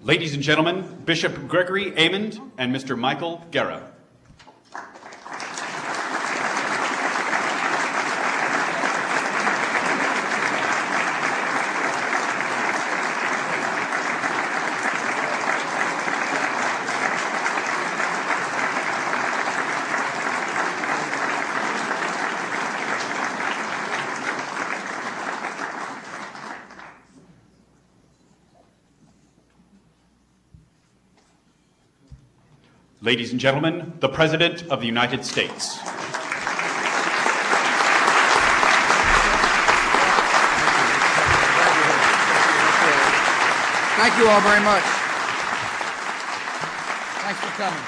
Ladies and gentlemen, Bishop Gregory Amond and Mr. Michael Guerra. Ladies and gentlemen, the President of the United States. Thank you all very much. Thanks for coming.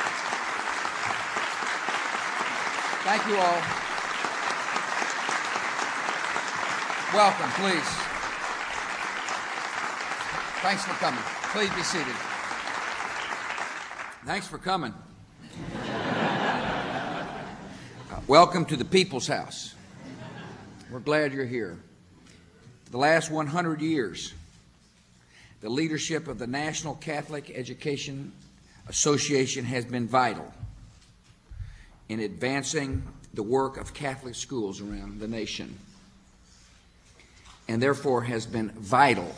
Thank you all. Welcome, please. Thanks for coming. Please be seated. Thanks for coming. Welcome to the People's House. We're glad you're here. For the last 100 years, the leadership of the National Catholic Education Association has been vital in advancing the work of Catholic schools around the nation, and therefore has been vital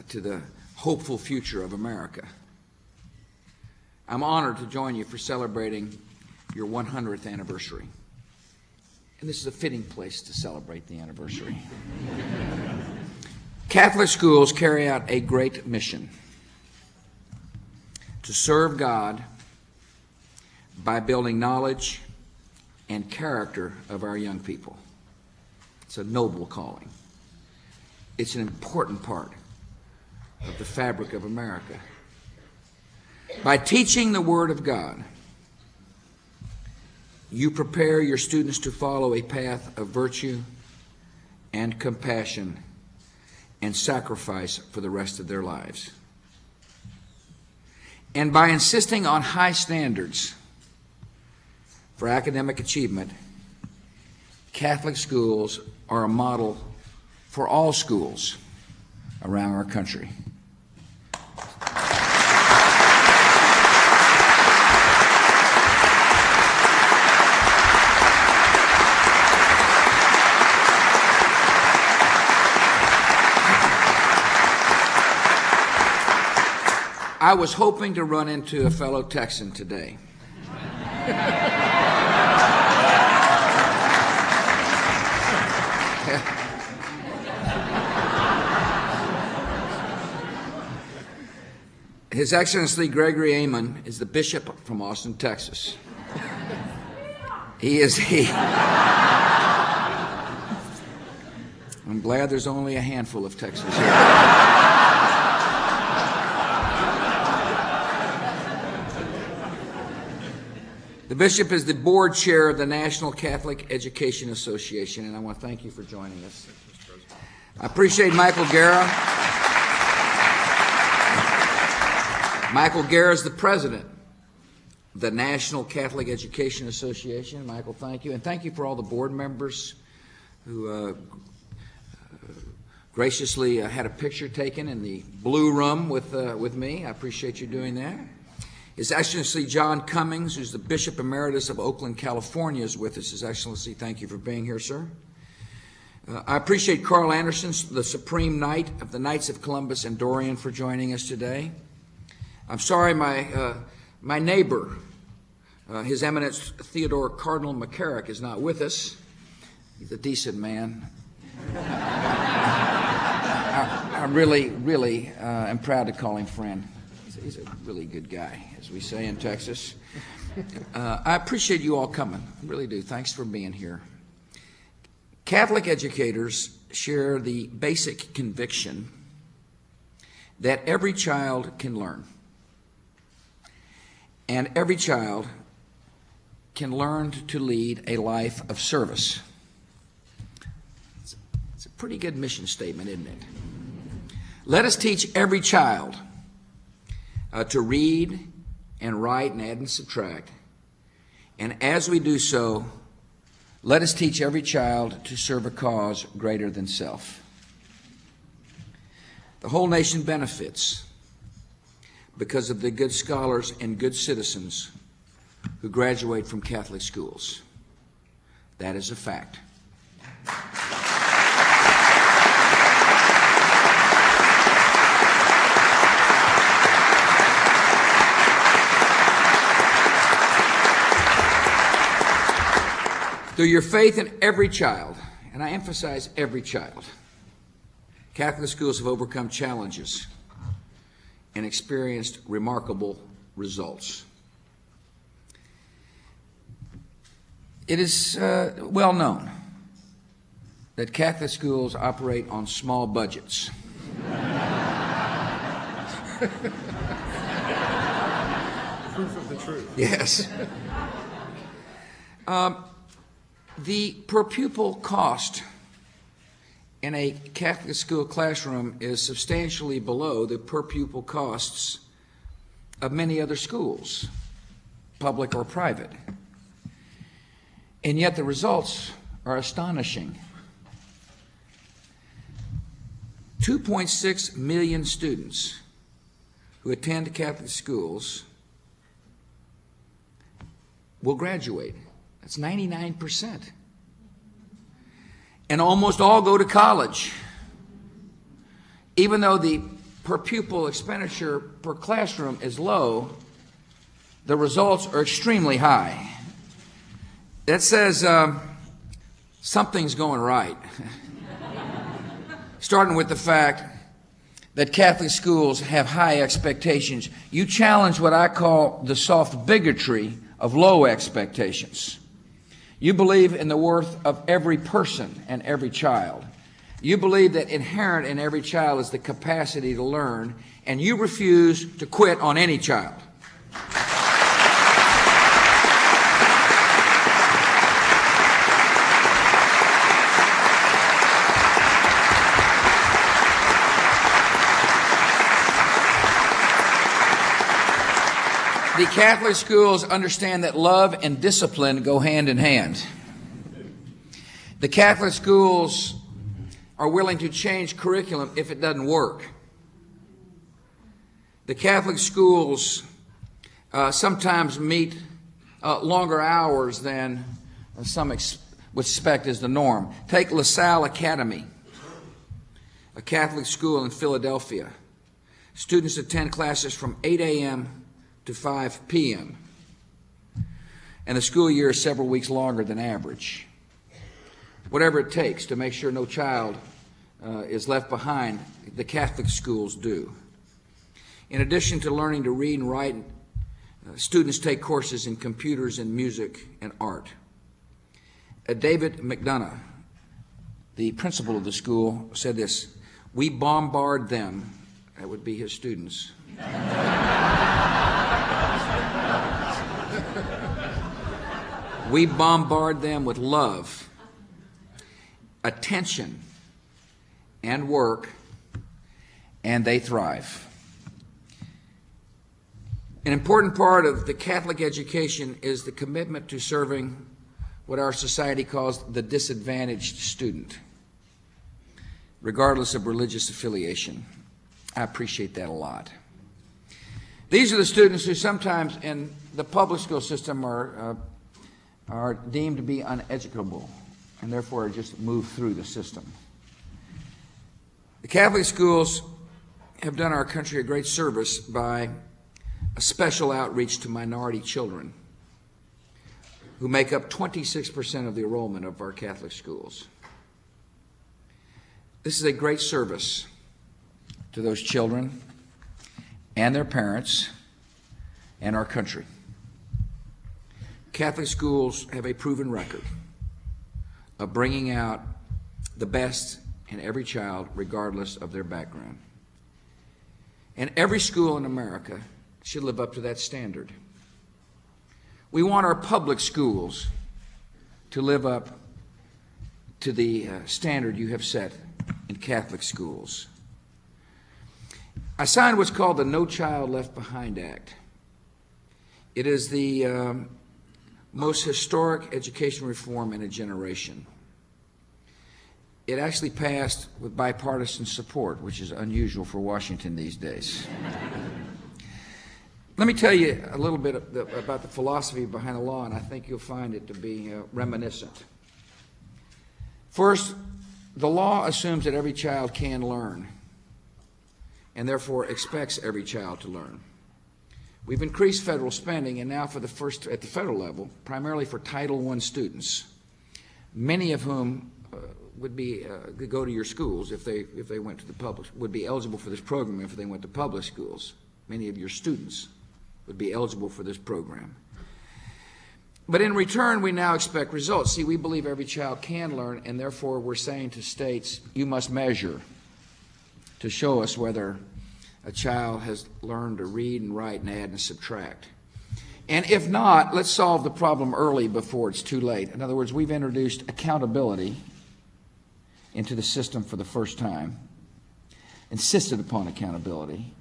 to the hopeful future of America. I'm honored to join you for celebrating your 100th anniversary. And this is a fitting place to celebrate the anniversary. Catholic schools carry out a great mission to serve God by building knowledge and character of our young people. It's a noble calling. It's an important part of the fabric of America. By teaching the Word of God, you prepare your students to follow a path of virtue and compassion and sacrifice for the rest of their lives. And by insisting on high standards for academic achievement, Catholic schools are a model for all schools around our country. I was hoping to run into a fellow Texan today. His Excellency Gregory Amond is the bishop from Austin, Texas. I'm glad there's only a handful of Texans here. The bishop is the board chair of the National Catholic Education Association, and I want to thank you for joining us. I appreciate Michael Guerra. Michael Guerra is the president of the National Catholic Education Association. Michael, thank you. And thank you for all the board members who graciously had a picture taken in the blue room with me. I appreciate you doing that. His Excellency John Cummings, who's the Bishop Emeritus of Oakland, California, is with us. His Excellency, thank you for being here, sir. I appreciate Carl Anderson, the Supreme Knight of the Knights of Columbus and Dorian, for joining us today. I'm sorry my neighbor, His Eminence Theodore Cardinal McCarrick, is not with us. He's a decent man. I really am proud to call him friend. He's a really good guy, as we say in Texas. I appreciate you all coming. I really do. Thanks for being here. Catholic educators share the basic conviction that every child can learn. And every child can learn to lead a life of service. It's a pretty good mission statement, isn't it? Let us teach every child to read and write and add and subtract. And as we do so, let us teach every child to serve a cause greater than self. The whole nation benefits because of the good scholars and good citizens who graduate from Catholic schools. That is a fact. Through your faith in every child, and I emphasize every child, Catholic schools have overcome challenges and experienced remarkable results. It is well known that Catholic schools operate on small budgets. Proof of the truth. Yes. The per pupil cost in a Catholic school classroom is substantially below the per pupil costs of many other schools, public or private. And yet the results are astonishing. 2.6 million students who attend Catholic schools will graduate. That's 99%. And almost all go to college. Even though the per pupil expenditure per classroom is low, the results are extremely high. That says something's going right. Starting with the fact that Catholic schools have high expectations. You challenge what I call the soft bigotry of low expectations. You believe in the worth of every person and every child. You believe that inherent in every child is the capacity to learn, and you refuse to quit on any child. The Catholic schools understand that love and discipline go hand in hand. The Catholic schools are willing to change curriculum if it doesn't work. The Catholic schools sometimes meet longer hours than some would expect is the norm. Take LaSalle Academy, a Catholic school in Philadelphia. Students attend classes from 8 a.m. to 5 p.m. And the school year is several weeks longer than average. Whatever it takes to make sure no child is left behind, the Catholic schools do. In addition to learning to read and write, students take courses in computers and music and art. David McDonough, the principal of the school, said this: "We bombard them," that would be his students, "we bombard them with love, attention, and work, and they thrive." An important part of the Catholic education is the commitment to serving what our society calls the disadvantaged student, regardless of religious affiliation. I appreciate that a lot. These are the students who sometimes in the public school system are deemed to be uneducable and therefore just move through the system. The Catholic schools have done our country a great service by a special outreach to minority children, who make up 26% of the enrollment of our Catholic schools. This is a great service to those children and their parents and our country. Catholic schools have a proven record of bringing out the best in every child, regardless of their background. And every school in America should live up to that standard. We want our public schools to live up to the standard you have set in Catholic schools. I signed what's called the No Child Left Behind Act. It is the most historic education reform in a generation. It actually passed with bipartisan support, which is unusual for Washington these days. Let me tell you a little bit about the philosophy behind the law, and I think you'll find it to be reminiscent. First, the law assumes that every child can learn, and therefore expects every child to learn. We've increased federal spending, and now at the federal level, primarily for Title I students, many of whom could go to your schools if they went to the public, would be eligible for this program if they went to public schools. Many of your students would be eligible for this program. But in return, we now expect results. See, we believe every child can learn, and therefore we're saying to states, you must measure to show us whether a child has learned to read and write and add and subtract. And if not, let's solve the problem early before it's too late. In other words, we've introduced accountability into the system for the first time, insisted upon accountability,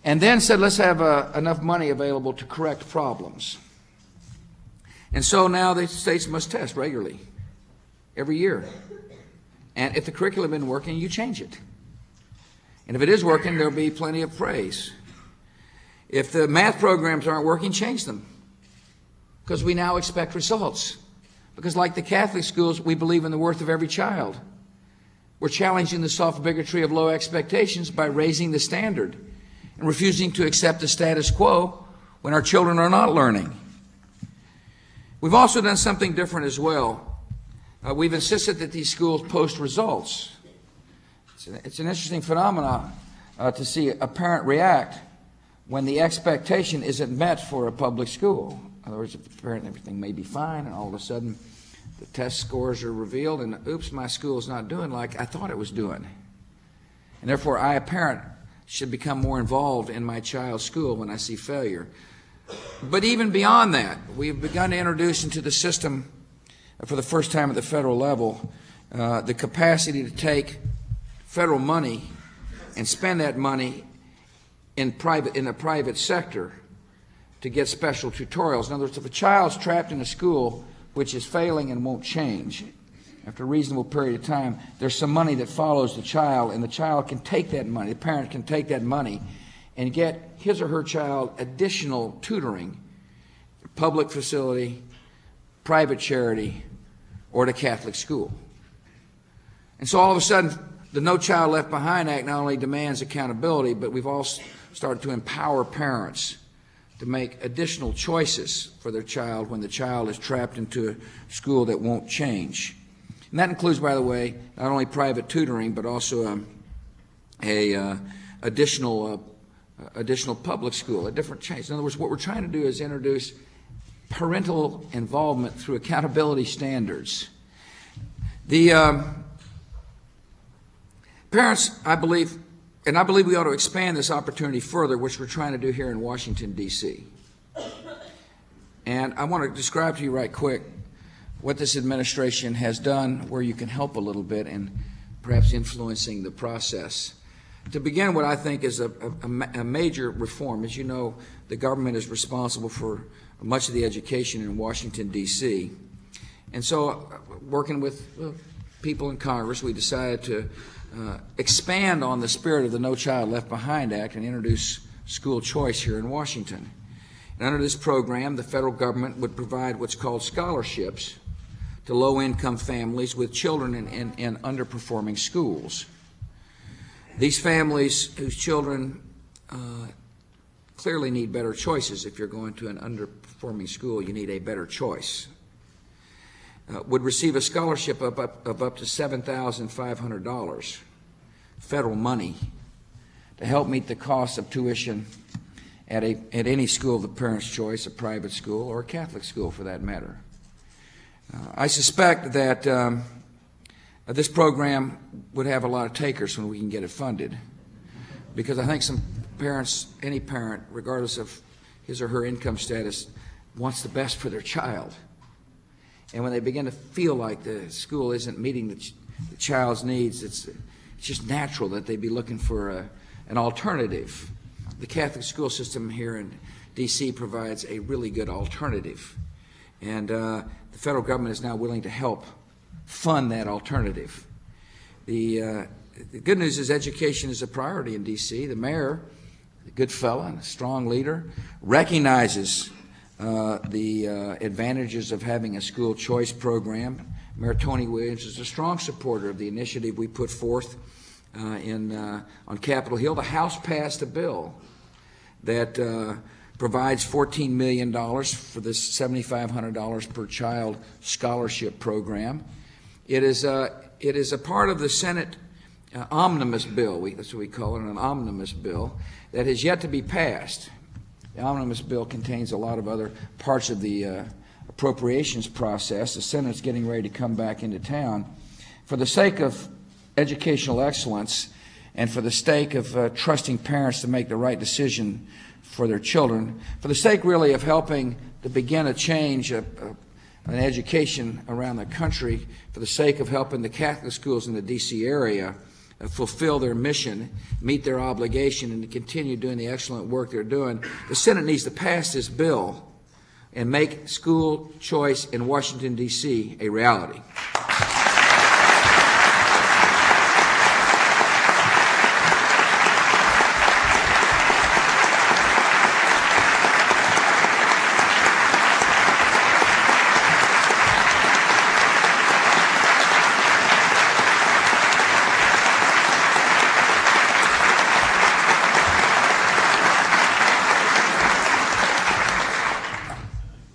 and then said, let's have enough money available to correct problems. And so now the states must test regularly, every year. And if the curriculum isn't working, you change it. And if it is working, there'll be plenty of praise. If the math programs aren't working, change them. Because we now expect results. Because like the Catholic schools, we believe in the worth of every child. We're challenging the soft bigotry of low expectations by raising the standard and refusing to accept the status quo when our children are not learning. We've also done something different as well. We've insisted that these schools post results. It's an interesting phenomenon to see a parent react when the expectation isn't met for a public school. In other words, if the parent, everything may be fine, and all of a sudden the test scores are revealed, and oops, my school's not doing like I thought it was doing. And therefore, I, a parent, should become more involved in my child's school when I see failure. But even beyond that, we've begun to introduce into the system, for the first time at the federal level, the capacity to take federal money and spend that money in the private sector to get special tutorials. In other words, if a child's trapped in a school which is failing and won't change, after a reasonable period of time, there's some money that follows the child, and the child can take that money, the parent can take that money and get his or her child additional tutoring, public facility, private charity, or the Catholic school. And so all of a sudden, the No Child Left Behind Act not only demands accountability, but we've also started to empower parents to make additional choices for their child when the child is trapped into a school that won't change. And that includes, by the way, not only private tutoring, but also additional public school, a different change. In other words, what we're trying to do is introduce parental involvement through accountability standards. The parents, I believe we ought to expand this opportunity further, which we're trying to do here in Washington, D.C. And I want to describe to you right quick what this administration has done, where you can help a little bit in perhaps influencing the process. To begin, what I think is a major reform. As you know, the government is responsible for much of the education in Washington, D.C. And so, working with people in Congress, we decided to expand on the spirit of the No Child Left Behind Act and introduce school choice here in Washington. And under this program, the federal government would provide what's called scholarships to low-income families with children in underperforming schools. These families whose children clearly need better choices. If you're going to an underperforming school, you need a better choice. Would receive a scholarship of up to $7,500 federal money to help meet the cost of tuition at any school of the parent's choice, a private school or a Catholic school for that matter. I suspect that this program would have a lot of takers when we can get it funded, because I think some parents, any parent, regardless of his or her income status, wants the best for their child. And when they begin to feel like the school isn't meeting the child's needs, it's just natural that they be looking for an alternative. The Catholic school system here in D.C. provides a really good alternative. And the federal government is now willing to help fund that alternative. The good news is education is a priority in D.C. The mayor, a good fellow and a strong leader, recognizes the advantages of having a school choice program. Mayor Tony Williams is a strong supporter of the initiative we put forth on Capitol Hill. The House passed a bill that provides $14 million for this $7,500 per child scholarship program. It is a part of the Senate omnibus bill. That's what we call it, an omnibus bill, that has yet to be passed. The omnibus bill contains a lot of other parts of the appropriations process. The Senate's getting ready to come back into town. For the sake of educational excellence and for the sake of trusting parents to make the right decision for their children, for the sake really of helping to begin a change an education around the country, for the sake of helping the Catholic schools in the D.C. area fulfill their mission, meet their obligation, and to continue doing the excellent work they're doing, the Senate needs to pass this bill and make school choice in Washington, D.C. a reality.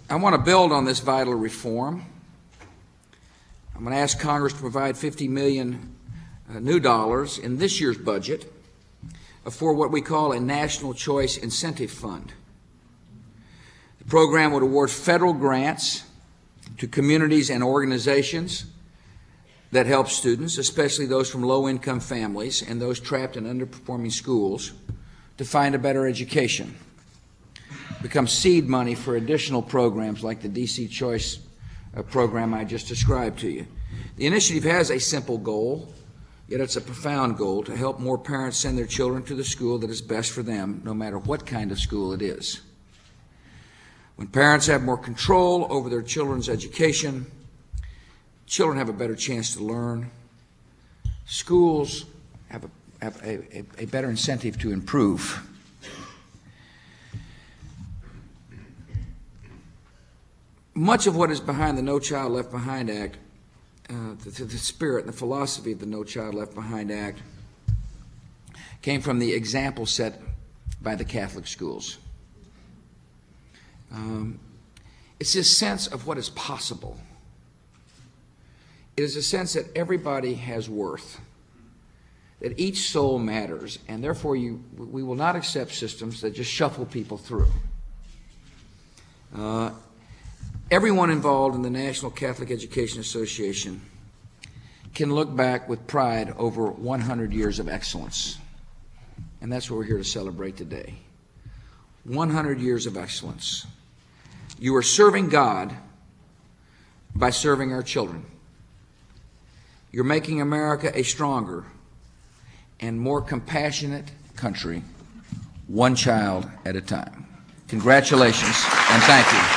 I want to build on this vital reform. I'm going to ask Congress to provide $50 million new dollars in this year's budget for what we call a National Choice Incentive Fund. The program would award federal grants to communities and organizations that help students, especially those from low-income families and those trapped in underperforming schools, to find a better education. Become seed money for additional programs like the DC Choice program I just described to you. The initiative has a simple goal, yet it's a profound goal: to help more parents send their children to the school that is best for them, no matter what kind of school it is. When parents have more control over their children's education, children have a better chance to learn. Schools have a better incentive to improve. Much of what is behind the No Child Left Behind Act, the spirit and the philosophy of the No Child Left Behind Act, came from the example set by the Catholic schools. It's this sense of what is possible. It is a sense that everybody has worth, that each soul matters, and therefore we will not accept systems that just shuffle people through. Everyone involved in the National Catholic Education Association can look back with pride over 100 years of excellence. And that's what we're here to celebrate today. 100 years of excellence. You are serving God by serving our children. You're making America a stronger and more compassionate country, one child at a time. Congratulations and thank you.